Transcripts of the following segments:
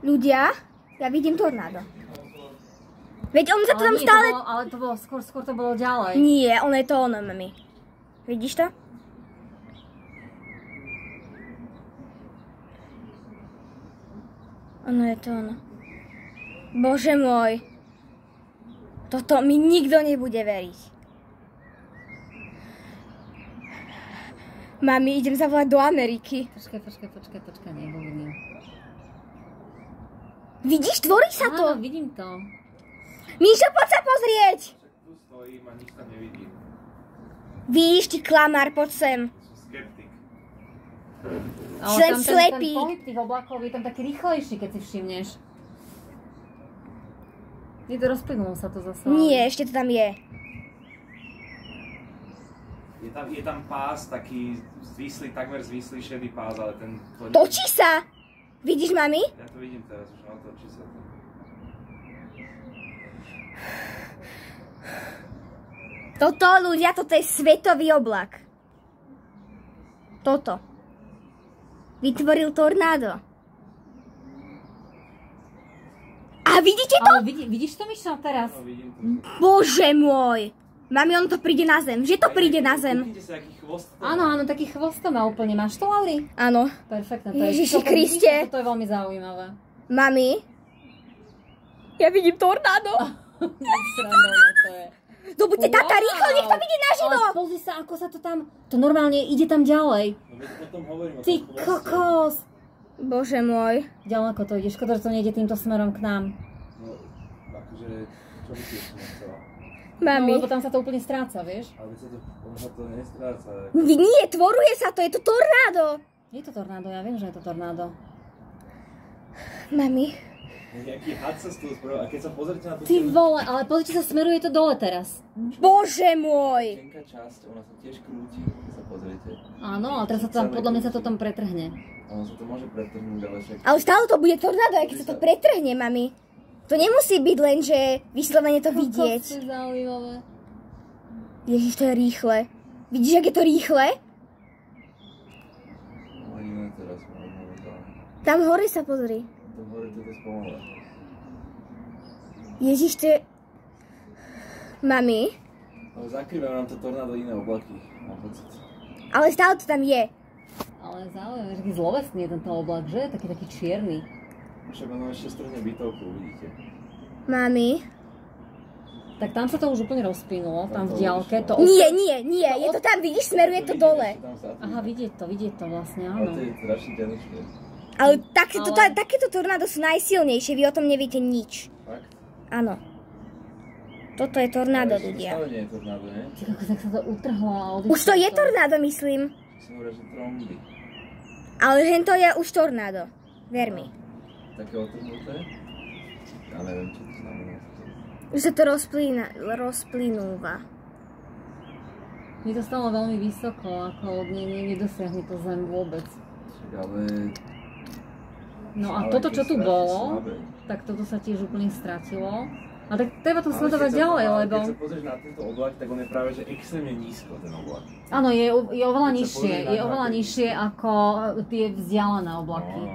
Ľudia, ja vidím tornádo. Veď on sa to tam stále... Ale to bolo, skôr to bolo ďalej. Nie, ono je to ono, mami. Vidíš to? Ono je to ono. Bože môj. Toto mi nikto nebude veriť. Mami, idem zavolať do Ameriky. Počkaj, nehovorím. Vidíš, tvorí sa to. Áno, vidím to. Míšo, poď sa pozrieť. Tu stojím a nič tam nevidím. Vidíš, ty klamár, poď sem. Som skeptik. Ale Len tam slepý. ten pohyb tých oblakov je tam taký rýchlejší, keď si všimneš. Rozplynulo sa to zase. Nie, ešte to tam je. Je tam pás, taký zvislý, takmer zvislý šedý pás, ale ten... Točí sa! Vidíš, mami? Ja to vidím teraz už, ale točí sa to. Toto, ľudia, toto je svetový oblak. Toto. Vytvoril tornádo. A vidíte to? Ale vidíš to, Mišo, teraz? No, vidím to. Bože môj. Mami, on to príde na zem. Že to príde na zem? Vidíte sa, aký chvost to má? Áno, taký chvost to má úplne. Máš to, Lauri? Áno. Perfektné. Ježiši Kriste. To je veľmi zaujímavé. Mami? Ja vidím tornádo. Srandovné to je. Dobuďte, tata, rýchlo, nech to vidí naživo. Ale pozri sa, ako sa to tam... To normálne ide tam ďalej. No veď o tom hovorím, o tom Ty chvoste. kokos. Bože môj. Ďaleko to ide. Škoda, že to nejde týmto smerom k nám. No, akože, čo by si ešte nechcela? Mami. No, lebo tam sa to úplne stráca, vieš? Ale ono sa to nestráca. Nie, tvoruje sa to, je to tornádo. Je to tornádo, ja viem, že je to tornádo. Mami. Nejaký had sa z toho spravil, a keď sa pozrite na tú Ty vole, ale pozrite sa, smeruje to dole teraz. Bože môj. tenká časť, ona sa tiež krúti, keď sa pozriete. Áno, ale teraz sa to tam, podľa mňa sa to tam pretrhne. Ono sa to môže pretrhnúť, ale však... Ale stále to bude tornádo, aj keď sa to pretrhne, mami. To nemusí byť len, že vyslovene to vidieť. To je zaujímavé. Ježiš, to je rýchle. Vidíš, jak je to rýchle? No iné teraz, momentálne. Tam hore sa pozri. Tam hore to je spomalé. Ježiš, to je... Mami? Ale zakrývajú nám to tornádo iné oblaky, mám pocit. Ale stále to tam je. Ale zaujímavé, že taký zlovesný je tento oblak, že? Taký čierny. Však ono ešte strhne bytovku, uvidíte. Mami? Tak tam sa to už úplne rozplynulo, tam v diaľke. To Nie, je to tam, vidíš, smeruje to dole. Aha, vidieť to vlastne, Ale áno. to je strašne ťažké. Ale takéto tornádo sú najsilnejšie, vy o tom neviete nič. Fakt? Áno. Toto je tornádo, Ale ešte ľudia. stále nie je tornádo, nie? Ty kokos, tak sa to utrhlo a odišlo. Už to je tornádo, myslím. Som hovoril, že tromby. Ale hento je už tornádo. Ver mi. Také otrhnuté? Ja neviem, čo to znamená. Už sa to rozplynúva. Je to stále veľmi vysoko, ako nedosiahne to zem vôbec. Však ale... No a ale toto, je čo tu strašne bolo, slabé. tak toto sa tiež úplne stratilo. A tak treba to Ale sledovať keď sa- ďalej, ale lebo... Keď sa pozrieš na tento oblak, tak on je práve že extrémne nízko, ten oblak. Áno, je oveľa Keď sa nižšie. pozrieš na Je oveľa mapy. nižšie ako tie vzdialené oblaky. No.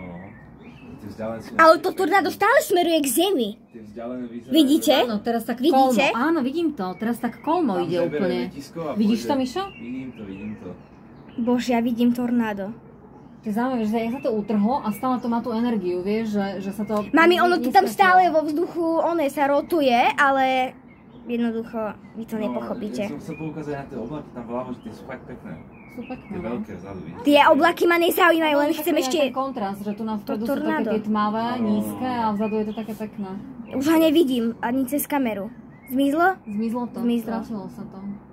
Tie vzdialené sú Ale na- to tornádo stále smeruje k zemi. Tie vzdialené vyzerajú, Vidíte? Áno, teraz tak Vidíte? kolmo. Áno, vidím to. Teraz tak kolmo Tam ide zabere úplne. letisko a Vidíš pôjde. to, Mišo? Vidím to. Bože, ja vidím tornádo. To je zaujímavé, že jak sa to utrhlo a stále to má tú energiu, vieš, že sa to... Mami, ono to tam nestratilo. stále vo vzduchu, ono sa rotuje, ale jednoducho vy to nepochopíte. Ja som chcel poukázať na tie oblaky tam vľavo, že tie sú fakt pekné. Sú pekné, Tie no. veľké vzadu, vidíte? Tie oblaky ma nezaujímajú, len chcem Taký ešte... ten kontrast, že tu na vpredu sú také tornádo. tie tmavé, No. nízke a vzadu je to také pekné. Už ho nevidím, ani cez kameru. Zmizlo? Zmizlo to, Zmizlo. stratilo sa to.